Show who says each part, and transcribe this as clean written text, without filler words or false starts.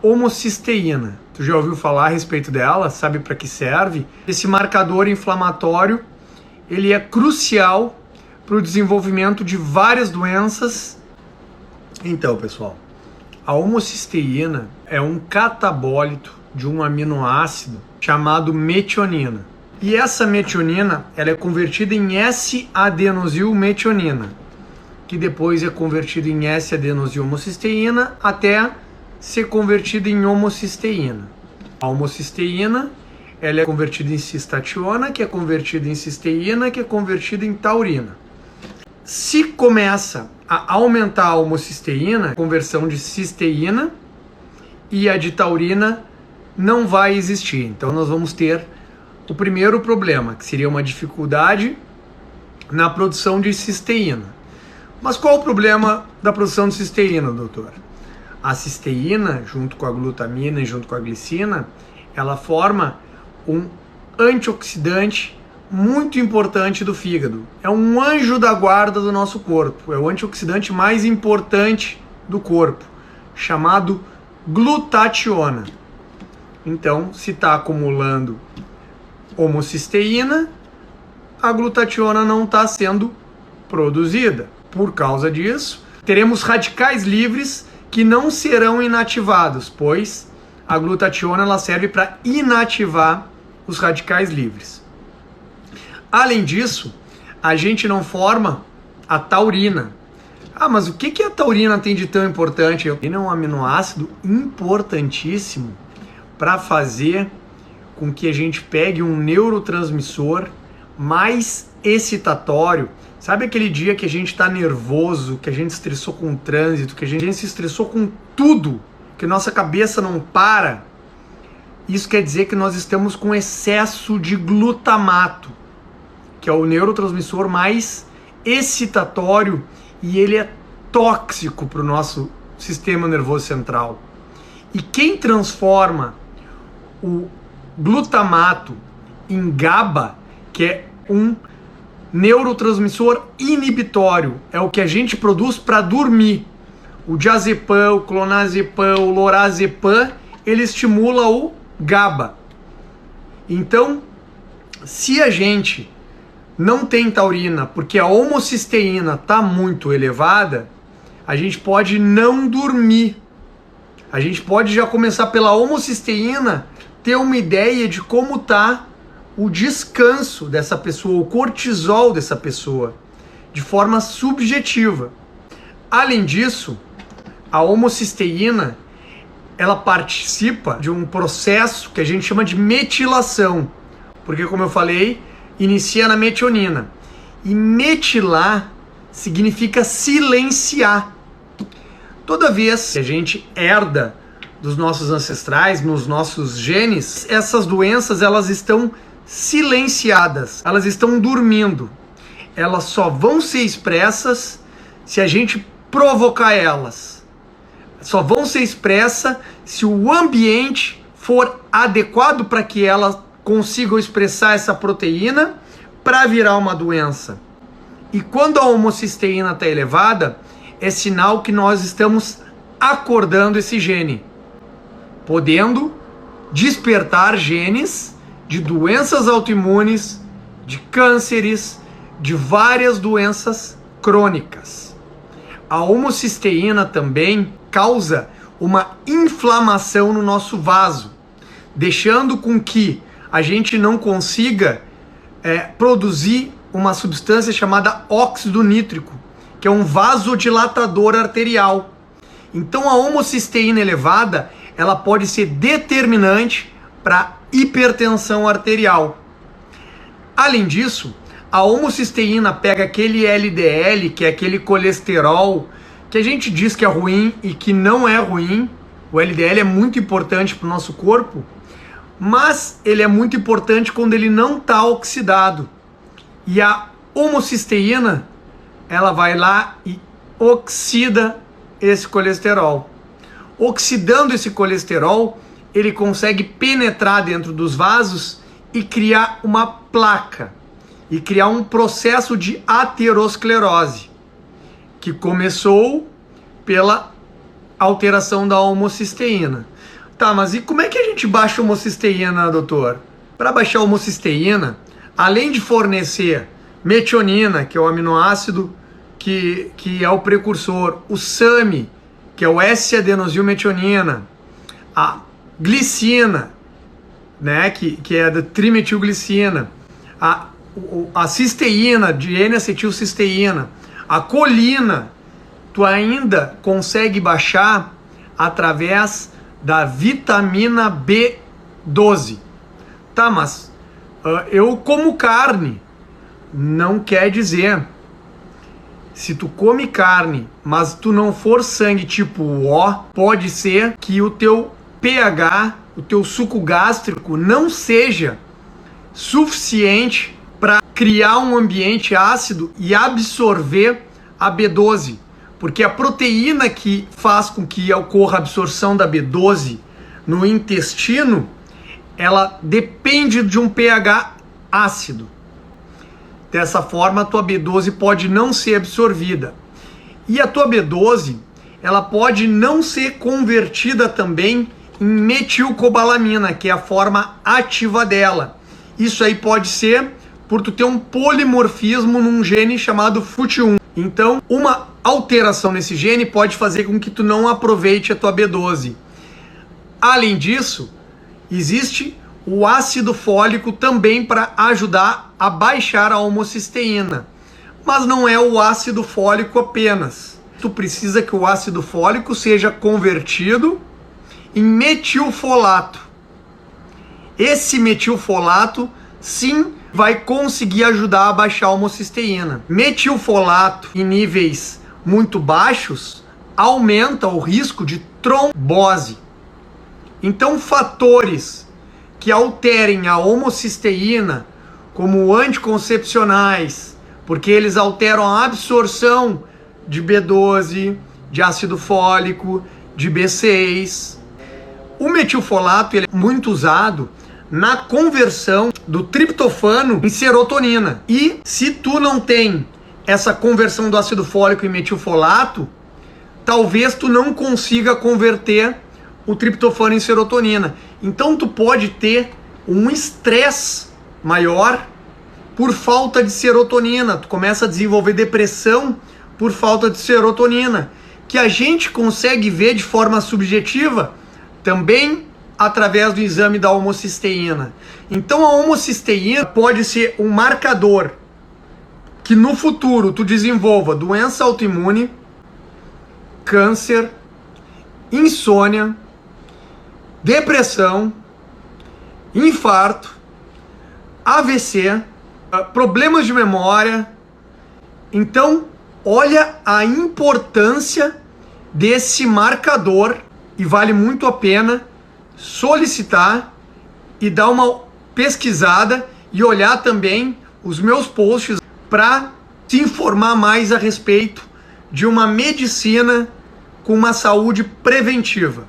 Speaker 1: homocisteína. Tu já ouviu falar a respeito dela? Sabe para que serve? Esse marcador inflamatório, ele é crucial para o desenvolvimento de várias doenças. Então, pessoal, a homocisteína é um catabólito de um aminoácido chamado metionina. E essa metionina, ela é convertida em S-adenosilmetionina, que depois é convertida em S-adenosilhomocisteína até ser convertida em homocisteína. A homocisteína, ela é convertida em cistationa, que é convertida em cisteína, que é convertida em taurina. Se começa a aumentar a homocisteína, conversão de cisteína, e a de taurina não vai existir. Então nós vamos ter o primeiro problema, que seria uma dificuldade na produção de cisteína. Mas qual o problema da produção de cisteína, doutor? A cisteína, junto com a glutamina e junto com a glicina, ela forma um antioxidante muito importante do fígado. É um anjo da guarda do nosso corpo. É o antioxidante mais importante do corpo, chamado glutationa. Então, se está acumulando homocisteína, a glutationa não está sendo produzida. Por causa disso, teremos radicais livres que não serão inativados, pois a glutationa ela serve para inativar os radicais livres. Além disso, a gente não forma a taurina. Ah, mas o que a taurina tem de tão importante? A taurina é um aminoácido importantíssimo para fazer com que a gente pegue um neurotransmissor mais excitatório. Sabe aquele dia que a gente está nervoso, que a gente estressou com o trânsito, que a gente se estressou com tudo, que nossa cabeça não para? Isso quer dizer que nós estamos com excesso de glutamato, que é o neurotransmissor mais excitatório, e ele é tóxico para o nosso sistema nervoso central. E quem transforma o glutamato em GABA, que é um neurotransmissor inibitório, é o que a gente produz para dormir. O diazepam, o clonazepam, o lorazepam, ele estimula o GABA. Então, se a gente não tem taurina porque a homocisteína está muito elevada, a gente pode não dormir. A gente pode já começar pela homocisteína, ter uma ideia de como está o descanso dessa pessoa, o cortisol dessa pessoa, de forma subjetiva. Além disso, a homocisteína, ela participa de um processo que a gente chama de metilação, porque, como eu falei, inicia na metionina. E metilar significa silenciar. Toda vez que a gente herda dos nossos ancestrais, nos nossos genes, essas doenças elas estão silenciadas, elas estão dormindo. Elas só vão ser expressas se a gente provocar elas. Só vão ser expressas se o ambiente for adequado para que elas consigam expressar essa proteína para virar uma doença. E quando a homocisteína está elevada, é sinal que nós estamos acordando esse gene, podendo despertar genes de doenças autoimunes, de cânceres, de várias doenças crônicas. A homocisteína também causa uma inflamação no nosso vaso, deixando com que a gente não consiga produzir uma substância chamada óxido nítrico, que é um vasodilatador arterial. Então a homocisteína elevada, ela pode ser determinante para hipertensão arterial. Além disso, a homocisteína pega aquele LDL, que é aquele colesterol que a gente diz que é ruim e que não é ruim. O LDL é muito importante para o nosso corpo, mas ele é muito importante quando ele não está oxidado. E a homocisteína, ela vai lá e oxida esse colesterol. Oxidando esse colesterol, ele consegue penetrar dentro dos vasos e criar uma placa, e criar um processo de aterosclerose, que começou pela alteração da homocisteína. Tá, mas e como é que a gente baixa a homocisteína, doutor? Para baixar a homocisteína, além de fornecer metionina, que é o aminoácido que é o precursor, o SAMe, que é o S-adenosilmetionina, a glicina, né, que é da trimetilglicina, a cisteína, de N-acetilcisteína, a colina, tu ainda consegue baixar através da vitamina B12. Tá, mas eu como carne, não quer dizer. Se tu come carne, mas tu não for sangue tipo O, pode ser que o teu pH, o teu suco gástrico não seja suficiente para criar um ambiente ácido e absorver a B12. Porque a proteína que faz com que ocorra a absorção da B12 no intestino, ela depende de um pH ácido. Dessa forma, a tua B12 pode não ser absorvida. E a tua B12, ela pode não ser convertida também em metilcobalamina, que é a forma ativa dela. Isso aí pode ser por tu ter um polimorfismo num gene chamado FUT1. Então, uma alteração nesse gene pode fazer com que tu não aproveite a tua B12. Além disso, existe o ácido fólico também para ajudar a baixar a homocisteína. Mas não é o ácido fólico apenas. Tu precisa que o ácido fólico seja convertido em metilfolato. Esse metilfolato, sim, vai conseguir ajudar a baixar a homocisteína. Metilfolato em níveis muito baixos aumenta o risco de trombose. Então, fatores que alterem a homocisteína, como anticoncepcionais, porque eles alteram a absorção de B12, de ácido fólico, de B6. O metilfolato ele é muito usado na conversão do triptofano em serotonina. E se tu não tem essa conversão do ácido fólico em metilfolato, talvez tu não consiga converter o triptofano em serotonina. Então tu pode ter um estresse maior por falta de serotonina. Tu começa a desenvolver depressão por falta de serotonina, que a gente consegue ver de forma subjetiva também através do exame da homocisteína. Então a homocisteína pode ser um marcador que no futuro tu desenvolva doença autoimune, câncer, insônia, depressão, infarto, AVC, problemas de memória. Então, olha a importância desse marcador e vale muito a pena solicitar e dar uma pesquisada e olhar também os meus posts para se informar mais a respeito de uma medicina com uma saúde preventiva.